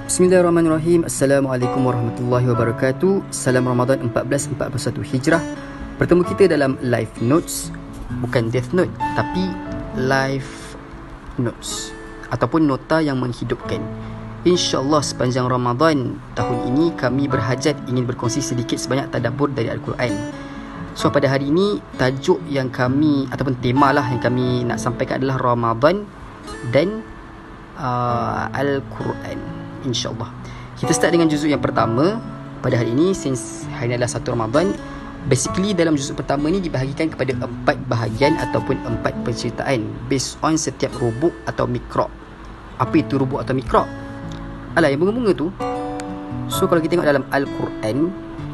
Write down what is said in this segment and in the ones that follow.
Bismillahirrahmanirrahim. Assalamualaikum warahmatullahi wabarakatuh. Salam Ramadan 1441 Hijrah. Bertemu kita dalam live notes. Bukan death note, tapi live notes ataupun nota yang menghidupkan. InsyaAllah sepanjang Ramadan tahun ini kami berhajat ingin berkongsi sedikit sebanyak tadabbur dari Al-Quran. So pada hari ini tajuk yang kami ataupun tema lah yang kami nak sampaikan adalah Ramadan dan Al-Quran. InsyaAllah kita start dengan juzuk yang pertama pada hari ini. Since hari ini adalah 1 Ramadan, basically dalam juzuk pertama ni dibahagikan kepada 4 bahagian ataupun 4 penceritaan based on setiap rubuk atau mikrok. Apa itu rubuk atau mikrok? Alah, yang bunga-bunga tu. So kalau kita tengok dalam Al-Quran,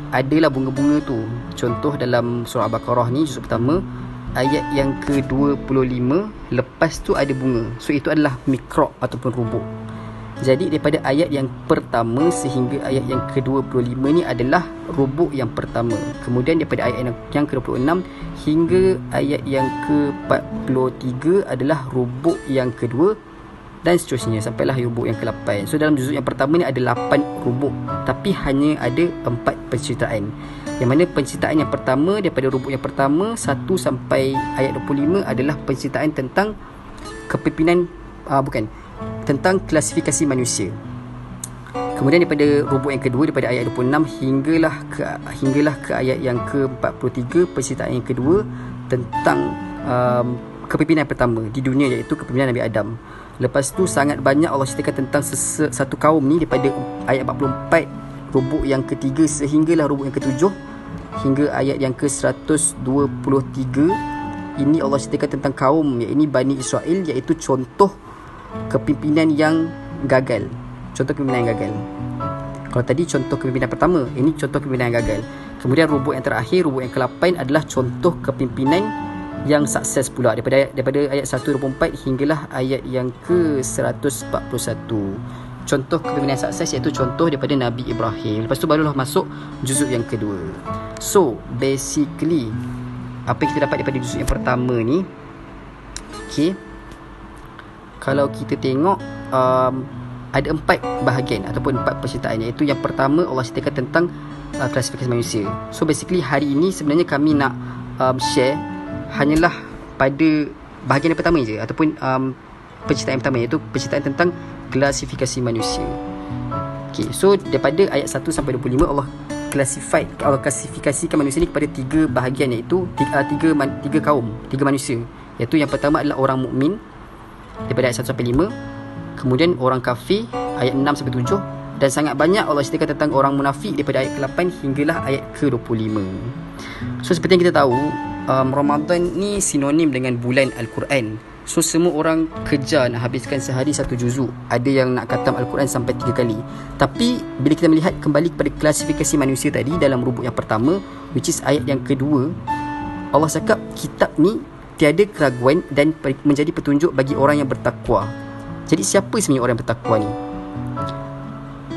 adalah bunga-bunga tu. Contoh dalam surah Al-Baqarah ni juzuk pertama ayat yang ke-25, lepas tu ada bunga. So itu adalah mikrok ataupun rubuk. Jadi daripada ayat yang pertama sehingga ayat yang ke-25 ni adalah rubuk yang pertama. Kemudian daripada ayat yang ke-26 hingga ayat yang ke-43 adalah rubuk yang kedua, dan seterusnya sampailah rubuk yang ke-8. So dalam juzuk yang pertama ni ada 8 rubuk, tapi hanya ada 4 penceritaan. Yang mana penceritaan yang pertama daripada rubuk yang pertama 1 sampai ayat 25 adalah penceritaan tentang kepimpinan tentang klasifikasi manusia. Kemudian daripada rubuk yang kedua daripada ayat 26 hinggalah ke ayat yang ke-43, penceritaan yang kedua tentang kepimpinan pertama di dunia, iaitu kepimpinan Nabi Adam. Lepas tu sangat banyak Allah ceritakan tentang satu kaum ni daripada ayat 44 rubuk yang ketiga sehinggalah rubuk yang ketujuh hingga ayat yang ke-123. Ini Allah ceritakan tentang kaum, iaitu Bani Israel, iaitu contoh kepimpinan yang gagal. Contoh kepimpinan yang gagal. Kalau tadi contoh kepimpinan pertama, ini contoh kepimpinan yang gagal. Kemudian rubuk yang terakhir, rubuk yang ke-8 adalah contoh kepimpinan yang sukses pula daripada ayat 124 hinggalah ayat yang ke-141. Contoh kepimpinan yang sukses iaitu contoh daripada Nabi Ibrahim. Lepas tu barulah masuk juzuk yang kedua. So basically apa yang kita dapat daripada juzuk yang pertama ni, kalau kita tengok ada 4 bahagian ataupun 4 penceritaan, iaitu yang pertama Allah ceritakan tentang klasifikasi manusia. So basically hari ini sebenarnya kami nak share hanyalah pada bahagian yang pertama je, ataupun penceritaan yang pertama, iaitu penceritaan tentang klasifikasi manusia. So daripada ayat 1 sampai 25 Allah klasifikasikan manusia ni kepada 3 bahagian, iaitu 3 kaum, 3 manusia. Iaitu yang pertama adalah orang mukmin daripada ayat 1 sampai 5, kemudian orang kafir ayat 6 sampai 7, dan sangat banyak Allah ceritakan tentang orang munafik daripada ayat ke-8 hinggalah ayat ke-25. So seperti yang kita tahu, Ramadan ni sinonim dengan bulan Al-Quran. So semua orang kejar nak habiskan sehari 1 juzuk. Ada yang nak khatam Al-Quran sampai 3 kali. Tapi bila kita melihat kembali kepada klasifikasi manusia tadi dalam rubuk yang pertama, which is ayat yang kedua, Allah cakap kitab ni tiada keraguan dan menjadi petunjuk bagi orang yang bertakwa. Jadi siapa sebenarnya orang yang bertakwa ni?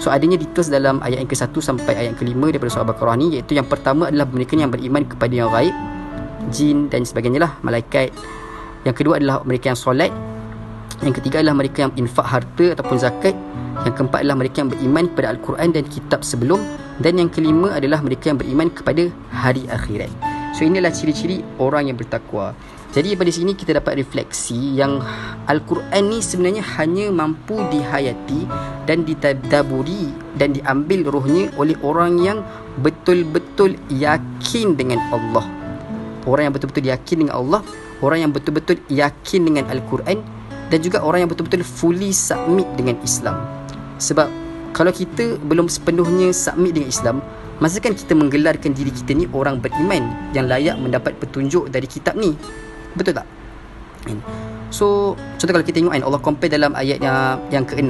So adanya details dalam ayat yang ke-1 sampai ayat yang ke-5 daripada surah Al-Baqarah ni, iaitu yang pertama adalah mereka yang beriman kepada yang gaib, jin dan sebagainya lah, malaikat. Yang kedua adalah mereka yang solat. Yang ketiga adalah mereka yang infak harta ataupun zakat. Yang keempat adalah mereka yang beriman kepada Al-Quran dan kitab sebelum. Dan yang kelima adalah mereka yang beriman kepada hari akhirat. So inilah ciri-ciri orang yang bertakwa. Jadi pada sini kita dapat refleksi yang Al-Quran ni sebenarnya hanya mampu dihayati dan ditadaburi dan diambil rohnya oleh orang yang betul-betul yakin dengan Allah. Orang yang betul-betul yakin dengan Allah, orang yang betul-betul yakin dengan Al-Quran, dan juga orang yang betul-betul fully submit dengan Islam. Sebab kalau kita belum sepenuhnya submit dengan Islam, masakan kita menggelarkan diri kita ni orang beriman yang layak mendapat petunjuk dari kitab ni? Betul tak? So contoh kalau kita tengok Allah compare dalam ayat yang ke-6,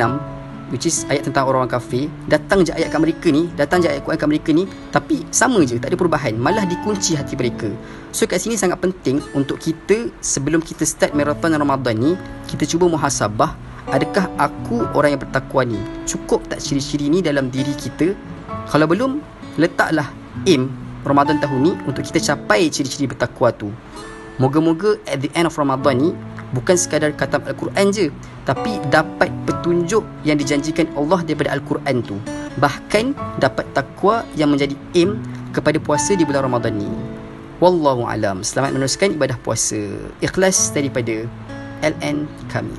which is ayat tentang orang-orang kafir. Datang je ayat kat mereka ni, datang je ayat Quran kat mereka ni, tapi sama je, tak ada perubahan, malah dikunci hati mereka. So kat sini sangat penting untuk kita, sebelum kita start marathon Ramadan ni, kita cuba muhasabah, adakah aku orang yang bertakwa ni? Cukup tak ciri-ciri ni dalam diri kita? Kalau belum, letaklah aim Ramadan tahun ni untuk kita capai ciri-ciri bertakwa tu. Moga-moga at the end of Ramadan ni bukan sekadar khatam Al-Quran je, tapi dapat petunjuk yang dijanjikan Allah daripada Al-Quran tu. Bahkan dapat takwa yang menjadi aim kepada puasa di bulan Ramadan ni. Wallahu alam. Selamat meneruskan ibadah puasa. Ikhlas daripada LN kami.